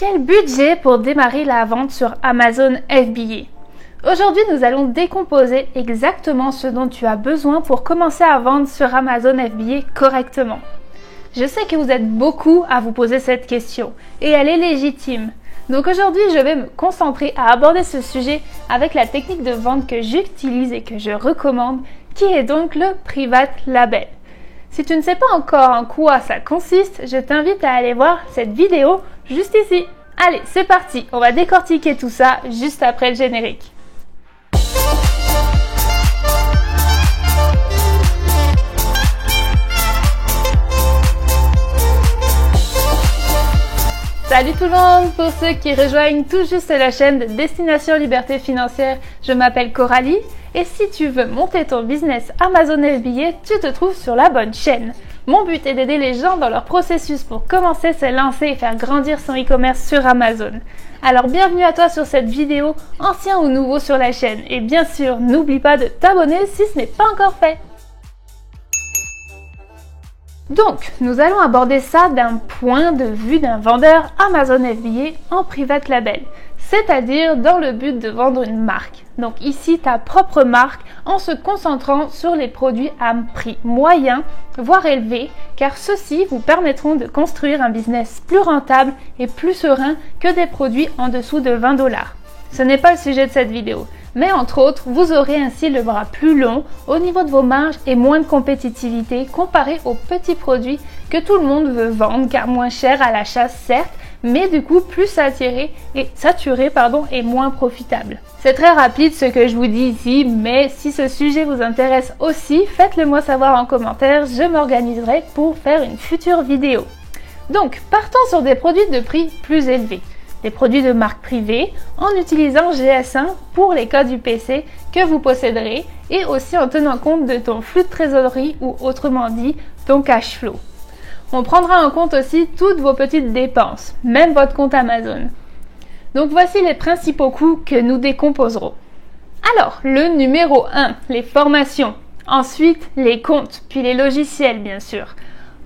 Quel budget pour démarrer la vente sur Amazon FBA? Aujourd'hui, nous allons décomposer exactement ce dont tu as besoin pour commencer à vendre sur Amazon FBA correctement. Je sais que vous êtes beaucoup à vous poser cette question et elle est légitime. Donc aujourd'hui, je vais me concentrer à aborder ce sujet avec la technique de vente que j'utilise et que je recommande, qui est donc le Private Label. Si tu ne sais pas encore en quoi ça consiste, je t'invite à aller voir cette vidéo juste ici. Allez, c'est parti, on va décortiquer tout ça juste après le générique. Salut tout le monde! Pour ceux qui rejoignent tout juste la chaîne de Destination Liberté Financière, je m'appelle Coralie et si tu veux monter ton business Amazon FBA, tu te trouves sur la bonne chaîne. Mon but est d'aider les gens dans leur processus pour commencer, se lancer et faire grandir son e-commerce sur Amazon. Alors bienvenue à toi sur cette vidéo, ancien ou nouveau sur la chaîne. Et bien sûr, n'oublie pas de t'abonner si ce n'est pas encore fait. Donc, nous allons aborder ça d'un point de vue d'un vendeur Amazon FBA en Private Label, c'est-à-dire dans le but de vendre une marque. Donc ici, ta propre marque en se concentrant sur les produits à prix moyen, voire élevé, car ceux-ci vous permettront de construire un business plus rentable et plus serein que des produits en dessous de 20 $. Ce n'est pas le sujet de cette vidéo. Mais entre autres, vous aurez ainsi le bras plus long au niveau de vos marges et moins de compétitivité comparé aux petits produits que tout le monde veut vendre car moins cher à l'achat certes, mais du coup plus saturé et moins profitable. C'est très rapide ce que je vous dis ici, mais si ce sujet vous intéresse aussi, faites-le moi savoir en commentaire, je m'organiserai pour faire une future vidéo. Donc, partons sur des produits de prix plus élevés. Des produits de marque privée en utilisant GS1 pour les codes UPC que vous posséderez et aussi en tenant compte de ton flux de trésorerie ou autrement dit ton cash flow. On prendra en compte aussi toutes vos petites dépenses, même votre compte Amazon. Donc voici les principaux coûts que nous décomposerons. Alors, le numéro 1, les formations. Ensuite, les comptes, puis les logiciels bien sûr.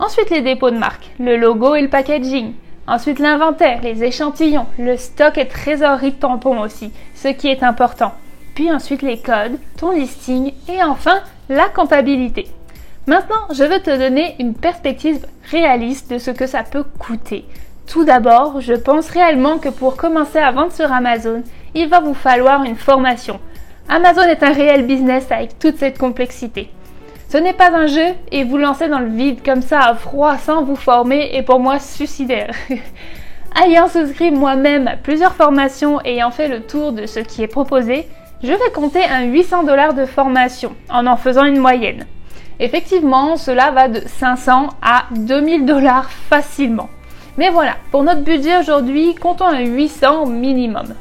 Ensuite, les dépôts de marque, le logo et le packaging. Ensuite, l'inventaire, les échantillons, le stock et trésorerie de tampons aussi, ce qui est important. Puis ensuite, les codes, ton listing et enfin, la comptabilité. Maintenant, je veux te donner une perspective réaliste de ce que ça peut coûter. Tout d'abord, je pense réellement que pour commencer à vendre sur Amazon, il va vous falloir une formation. Amazon est un réel business avec toute cette complexité. Ce n'est pas un jeu et vous lancer dans le vide comme ça à froid sans vous former est pour moi suicidaire. Ayant souscrit moi-même à plusieurs formations et ayant fait le tour de ce qui est proposé, je vais compter un 800 $ de formation en faisant une moyenne. Effectivement, cela va de 500 à 2000 $ facilement. Mais voilà, pour notre budget aujourd'hui, comptons un 800 minimum.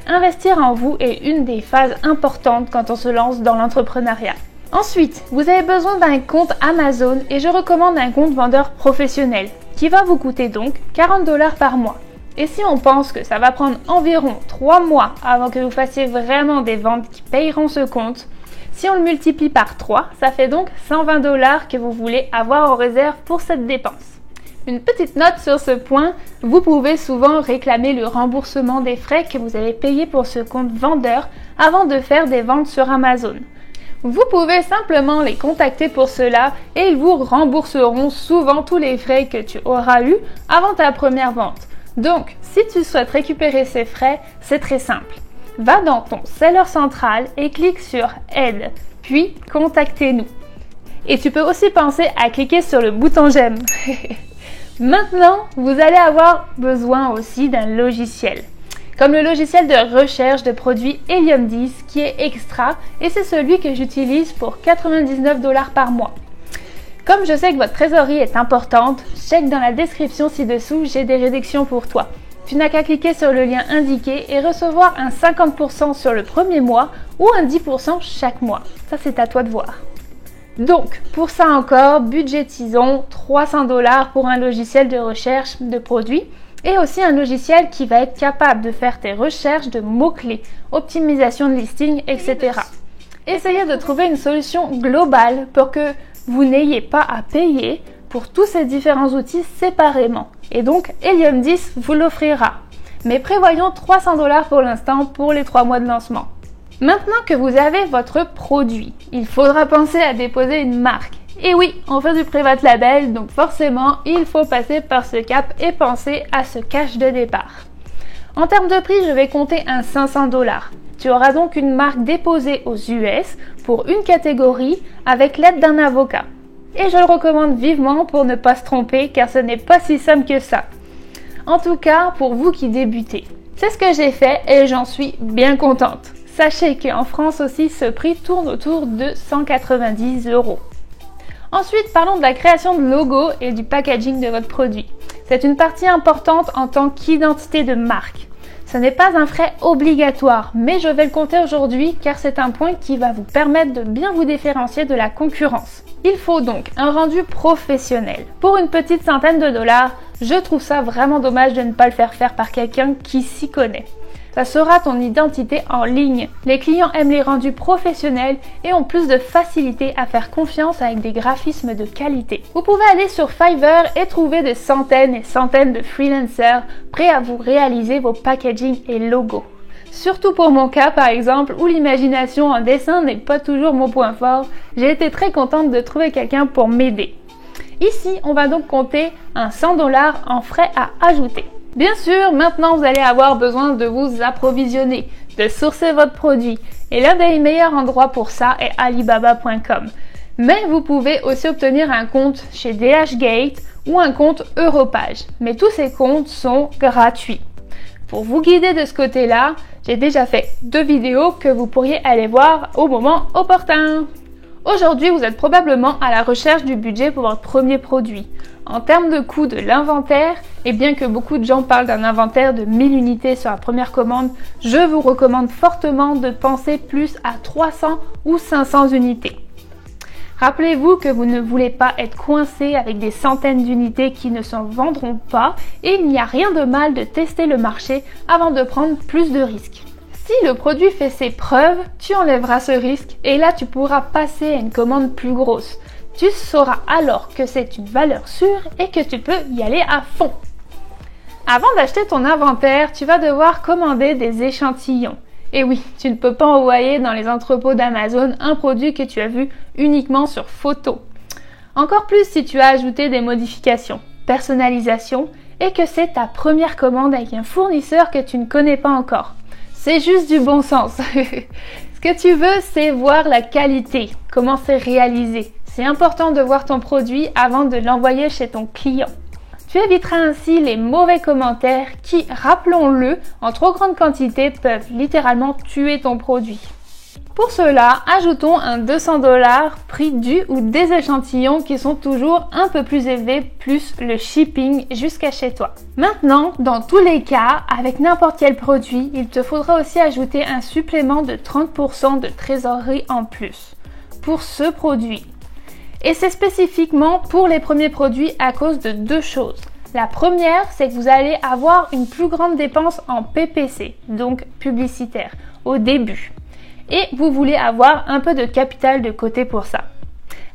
Investir en vous est une des phases importantes quand on se lance dans l'entrepreneuriat. Ensuite, vous avez besoin d'un compte Amazon et je recommande un compte vendeur professionnel qui va vous coûter donc 40 $ par mois. Et si on pense que ça va prendre environ 3 mois avant que vous fassiez vraiment des ventes qui payeront ce compte, si on le multiplie par 3, ça fait donc 120 $ que vous voulez avoir en réserve pour cette dépense. Une petite note sur ce point, vous pouvez souvent réclamer le remboursement des frais que vous avez payés pour ce compte vendeur avant de faire des ventes sur Amazon. Vous pouvez simplement les contacter pour cela et ils vous rembourseront souvent tous les frais que tu auras eus avant ta première vente. Donc, si tu souhaites récupérer ces frais, c'est très simple. Va dans ton seller central et clique sur Aide, puis Contactez-nous. Et tu peux aussi penser à cliquer sur le bouton j'aime. Maintenant, vous allez avoir besoin aussi d'un logiciel. Comme le logiciel de recherche de produits Helium 10 qui est extra et c'est celui que j'utilise pour 99 $ par mois. Comme je sais que votre trésorerie est importante, check dans la description ci-dessous, j'ai des réductions pour toi. Tu n'as qu'à cliquer sur le lien indiqué et recevoir un 50% sur le premier mois ou un 10% chaque mois. Ça, c'est à toi de voir. Donc, pour ça encore, budgétisons 300 $ pour un logiciel de recherche de produits et aussi un logiciel qui va être capable de faire tes recherches de mots-clés, optimisation de listing, etc. Essayez de trouver une solution globale pour que vous n'ayez pas à payer pour tous ces différents outils séparément. Et donc, Helium 10 vous l'offrira. Mais prévoyons 300 $ pour l'instant pour les 3 mois de lancement. Maintenant que vous avez votre produit, il faudra penser à déposer une marque. Et oui, on fait du private label, donc forcément, il faut passer par ce cap et penser à ce cash de départ. En termes de prix, je vais compter un 500 $. Tu auras donc une marque déposée aux US pour une catégorie avec l'aide d'un avocat. Et je le recommande vivement pour ne pas se tromper car ce n'est pas si simple que ça. En tout cas, pour vous qui débutez. C'est ce que j'ai fait et j'en suis bien contente. Sachez qu'en France aussi, ce prix tourne autour de 190 €. Ensuite, parlons de la création de logo et du packaging de votre produit. C'est une partie importante en tant qu'identité de marque. Ce n'est pas un frais obligatoire, mais je vais le compter aujourd'hui car c'est un point qui va vous permettre de bien vous différencier de la concurrence. Il faut donc un rendu professionnel. Pour une petite centaine de $, je trouve ça vraiment dommage de ne pas le faire par quelqu'un qui s'y connaît. Ça sera ton identité en ligne. Les clients aiment les rendus professionnels et ont plus de facilité à faire confiance avec des graphismes de qualité. Vous pouvez aller sur Fiverr et trouver des centaines et centaines de freelancers prêts à vous réaliser vos packaging et logos. Surtout pour mon cas par exemple, où l'imagination en dessin n'est pas toujours mon point fort, j'ai été très contente de trouver quelqu'un pour m'aider. Ici, on va donc compter un 100 $ en frais à ajouter. Bien sûr, maintenant vous allez avoir besoin de vous approvisionner, de sourcer votre produit. Et l'un des meilleurs endroits pour ça est Alibaba.com. Mais vous pouvez aussi obtenir un compte chez DHgate ou un compte Europage. Mais tous ces comptes sont gratuits. Pour vous guider de ce côté-là, j'ai déjà fait 2 vidéos que vous pourriez aller voir au moment opportun. Aujourd'hui, vous êtes probablement à la recherche du budget pour votre premier produit. En termes de coût de l'inventaire, et bien que beaucoup de gens parlent d'un inventaire de 1000 unités sur la première commande, je vous recommande fortement de penser plus à 300 ou 500 unités. Rappelez-vous que vous ne voulez pas être coincé avec des centaines d'unités qui ne s'en vendront pas et il n'y a rien de mal de tester le marché avant de prendre plus de risques. Si le produit fait ses preuves, tu enlèveras ce risque et là tu pourras passer à une commande plus grosse. Tu sauras alors que c'est une valeur sûre et que tu peux y aller à fond. Avant d'acheter ton inventaire, tu vas devoir commander des échantillons. Et oui, tu ne peux pas envoyer dans les entrepôts d'Amazon un produit que tu as vu uniquement sur photo. Encore plus si tu as ajouté des modifications, personnalisation et que c'est ta première commande avec un fournisseur que tu ne connais pas encore. C'est juste du bon sens. Ce que tu veux, c'est voir la qualité, comment c'est réalisé. C'est important de voir ton produit avant de l'envoyer chez ton client. Tu éviteras ainsi les mauvais commentaires qui, rappelons-le, en trop grande quantité peuvent littéralement tuer ton produit. Pour cela, ajoutons un 200 $ prix du ou des échantillons qui sont toujours un peu plus élevés, plus le shipping jusqu'à chez toi. Maintenant, dans tous les cas, avec n'importe quel produit, il te faudra aussi ajouter un supplément de 30% de trésorerie en plus pour ce produit. Et c'est spécifiquement pour les premiers produits à cause de 2 choses. La première, c'est que vous allez avoir une plus grande dépense en PPC, donc publicitaire, au début. Et vous voulez avoir un peu de capital de côté pour ça.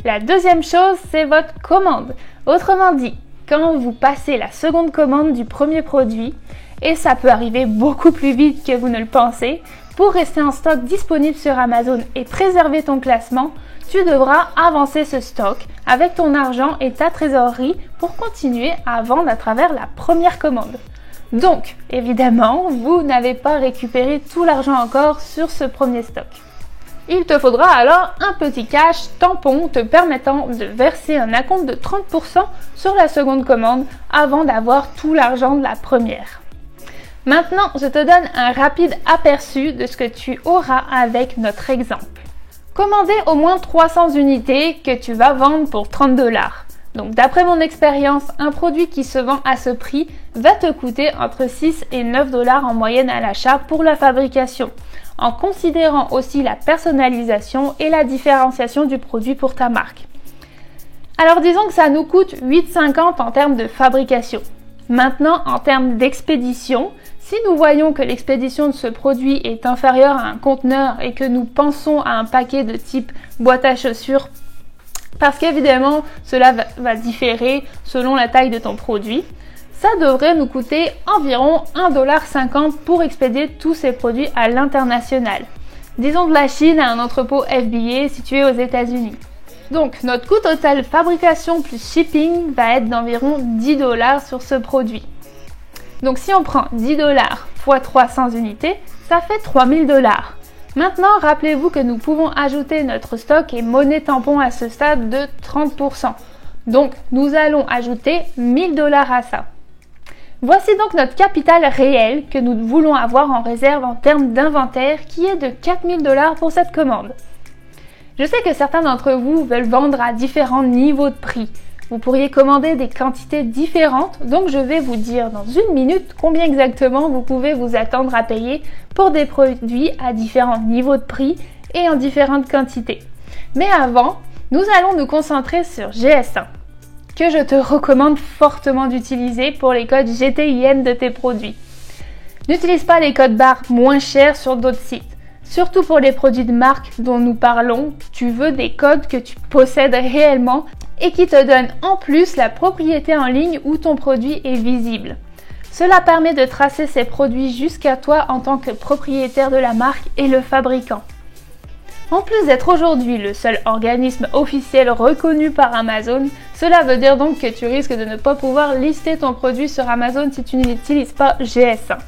La deuxième chose, c'est votre commande. Autrement dit, quand vous passez la seconde commande du premier produit, et ça peut arriver beaucoup plus vite que vous ne le pensez, pour rester en stock disponible sur Amazon et préserver ton classement, tu devras avancer ce stock avec ton argent et ta trésorerie pour continuer à vendre à travers la première commande. Donc, évidemment, vous n'avez pas récupéré tout l'argent encore sur ce premier stock. Il te faudra alors un petit cash tampon te permettant de verser un acompte de 30% sur la seconde commande avant d'avoir tout l'argent de la première. Maintenant, je te donne un rapide aperçu de ce que tu auras avec notre exemple. Commandez au moins 300 unités que tu vas vendre pour 30 $. Donc d'après mon expérience, un produit qui se vend à ce prix va te coûter entre 6 et 9 $ en moyenne à l'achat pour la fabrication, en considérant aussi la personnalisation et la différenciation du produit pour ta marque. Alors disons que ça nous coûte 8,50 € en termes de fabrication. Maintenant, en termes d'expédition, si nous voyons que l'expédition de ce produit est inférieure à un conteneur et que nous pensons à un paquet de type boîte à chaussures Parce qu'évidemment, cela va différer selon la taille de ton produit. Ça devrait nous coûter environ 1,50$ pour expédier tous ces produits à l'international. Disons de la Chine à un entrepôt FBA situé aux États-Unis. Donc, notre coût total fabrication plus shipping va être d'environ 10$ sur ce produit. Donc, si on prend 10$ x 300 unités, ça fait 3000$. Maintenant, rappelez-vous que nous pouvons ajouter notre stock et monnaie tampon à ce stade de 30%. Donc, nous allons ajouter 1000$ à ça. Voici donc notre capital réel que nous voulons avoir en réserve en termes d'inventaire qui est de 4000$ pour cette commande. Je sais que certains d'entre vous veulent vendre à différents niveaux de prix. Vous pourriez commander des quantités différentes, donc je vais vous dire dans une minute combien exactement vous pouvez vous attendre à payer pour des produits à différents niveaux de prix et en différentes quantités. Mais avant, nous allons nous concentrer sur GS1, que je te recommande fortement d'utiliser pour les codes GTIN de tes produits. N'utilise pas les codes barres moins chers sur d'autres sites. Surtout pour les produits de marque dont nous parlons, tu veux des codes que tu possèdes réellement et qui te donnent en plus la propriété en ligne où ton produit est visible. Cela permet de tracer ces produits jusqu'à toi en tant que propriétaire de la marque et le fabricant. En plus d'être aujourd'hui le seul organisme officiel reconnu par Amazon, cela veut dire donc que tu risques de ne pas pouvoir lister ton produit sur Amazon si tu n'utilises pas GS1.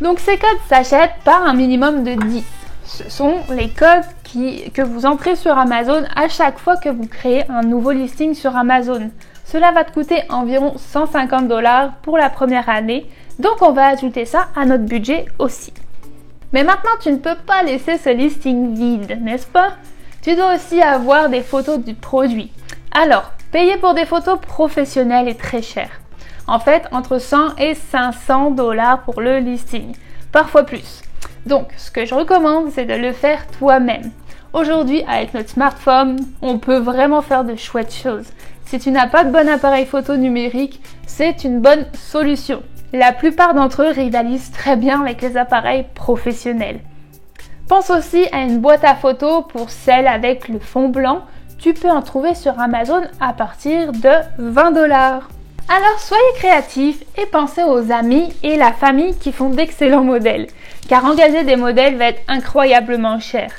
Donc ces codes s'achètent par un minimum de 10. Ce sont les codes que vous entrez sur Amazon à chaque fois que vous créez un nouveau listing sur Amazon. Cela va te coûter environ 150$ pour la première année, donc on va ajouter ça à notre budget aussi. Mais maintenant, tu ne peux pas laisser ce listing vide, n'est-ce pas? Tu dois aussi avoir des photos du produit. Alors, payer pour des photos professionnelles est très cher. En fait, entre 100 et 500$ pour le listing, parfois plus. Donc, ce que je recommande, c'est de le faire toi-même. Aujourd'hui, avec notre smartphone, on peut vraiment faire de chouettes choses. Si tu n'as pas de bon appareil photo numérique, c'est une bonne solution. La plupart d'entre eux rivalisent très bien avec les appareils professionnels. Pense aussi à une boîte à photos pour celle avec le fond blanc. Tu peux en trouver sur Amazon à partir de 20$. Alors soyez créatifs et pensez aux amis et la famille qui font d'excellents modèles, car engager des modèles va être incroyablement cher.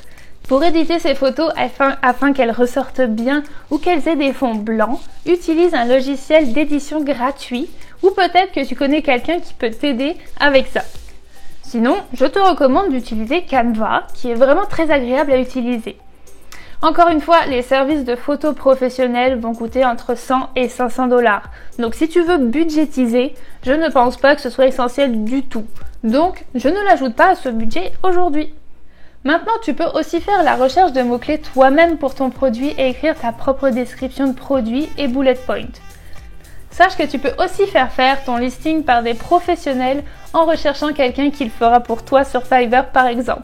Pour éditer ces photos afin qu'elles ressortent bien ou qu'elles aient des fonds blancs, utilise un logiciel d'édition gratuit ou peut-être que tu connais quelqu'un qui peut t'aider avec ça. Sinon, je te recommande d'utiliser Canva, qui est vraiment très agréable à utiliser. Encore une fois, les services de photos professionnels vont coûter entre 100 et 500$. Donc si tu veux budgétiser, je ne pense pas que ce soit essentiel du tout. Donc, je ne l'ajoute pas à ce budget aujourd'hui. Maintenant, tu peux aussi faire la recherche de mots-clés toi-même pour ton produit et écrire ta propre description de produit et bullet point. Sache que tu peux aussi faire ton listing par des professionnels en recherchant quelqu'un qui le fera pour toi sur Fiverr par exemple.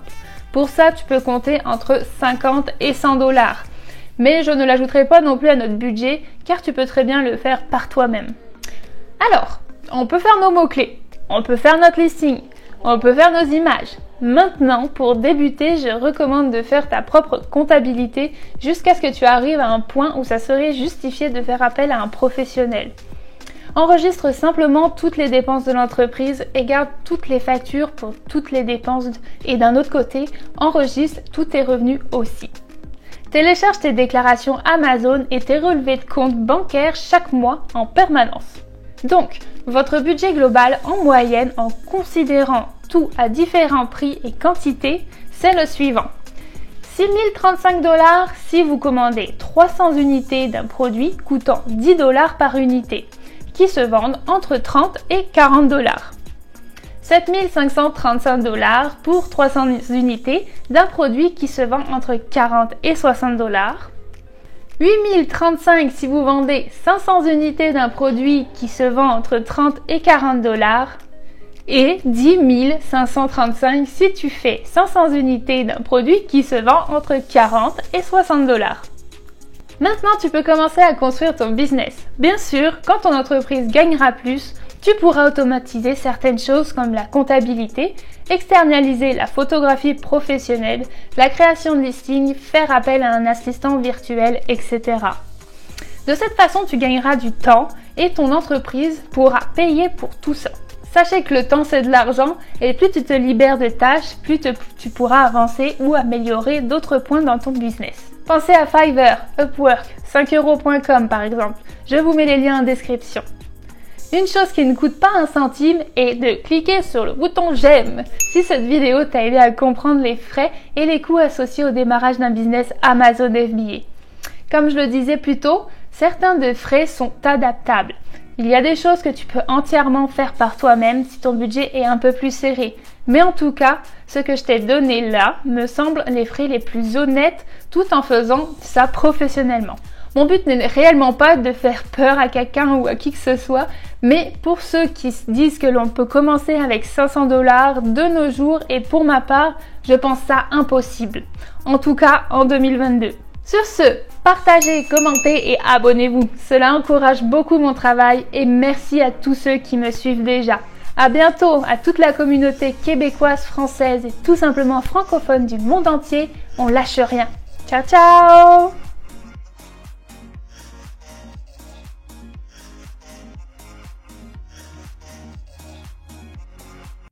Pour ça, tu peux compter entre 50 et 100$. Mais je ne l'ajouterai pas non plus à notre budget car tu peux très bien le faire par toi-même. Alors, on peut faire nos mots-clés, on peut faire notre listing, on peut faire nos images. Maintenant, pour débuter, je recommande de faire ta propre comptabilité jusqu'à ce que tu arrives à un point où ça serait justifié de faire appel à un professionnel. Enregistre simplement toutes les dépenses de l'entreprise et garde toutes les factures pour toutes les dépenses et d'un autre côté, enregistre tous tes revenus aussi. Télécharge tes déclarations Amazon et tes relevés de compte bancaires chaque mois en permanence. Donc, votre budget global en moyenne en considérant tout à différents prix et quantités, c'est le suivant. 6035$ si vous commandez 300 unités d'un produit coûtant 10$ par unité, qui se vendent entre 30 et 40$. 7535$ pour 300 unités d'un produit qui se vend entre 40 et 60$. 8035$ si vous vendez 500 unités d'un produit qui se vend entre 30 et 40$. Et 10 535$ si tu fais 500 unités d'un produit qui se vend entre 40 et 60$. Maintenant, tu peux commencer à construire ton business. Bien sûr, quand ton entreprise gagnera plus, tu pourras automatiser certaines choses comme la comptabilité, externaliser la photographie professionnelle, la création de listings, faire appel à un assistant virtuel, etc. De cette façon, tu gagneras du temps et ton entreprise pourra payer pour tout ça. Sachez que le temps c'est de l'argent et plus tu te libères de tâches, plus tu pourras avancer ou améliorer d'autres points dans ton business. Pensez à Fiverr, Upwork, 5euros.com par exemple. Je vous mets les liens en description. Une chose qui ne coûte pas un centime est de cliquer sur le bouton j'aime si cette vidéo t'a aidé à comprendre les frais et les coûts associés au démarrage d'un business Amazon FBA. Comme je le disais plus tôt, certains des frais sont adaptables. Il y a des choses que tu peux entièrement faire par toi-même si ton budget est un peu plus serré. Mais en tout cas, ce que je t'ai donné là me semble les frais les plus honnêtes tout en faisant ça professionnellement. Mon but n'est réellement pas de faire peur à quelqu'un ou à qui que ce soit, mais pour ceux qui se disent que l'on peut commencer avec 500 $ de nos jours et pour ma part, je pense ça impossible. En tout cas, en 2022. Sur ce, partagez, commentez et abonnez-vous. Cela encourage beaucoup mon travail et merci à tous ceux qui me suivent déjà. À bientôt à toute la communauté québécoise, française et tout simplement francophone du monde entier. On lâche rien. Ciao ciao!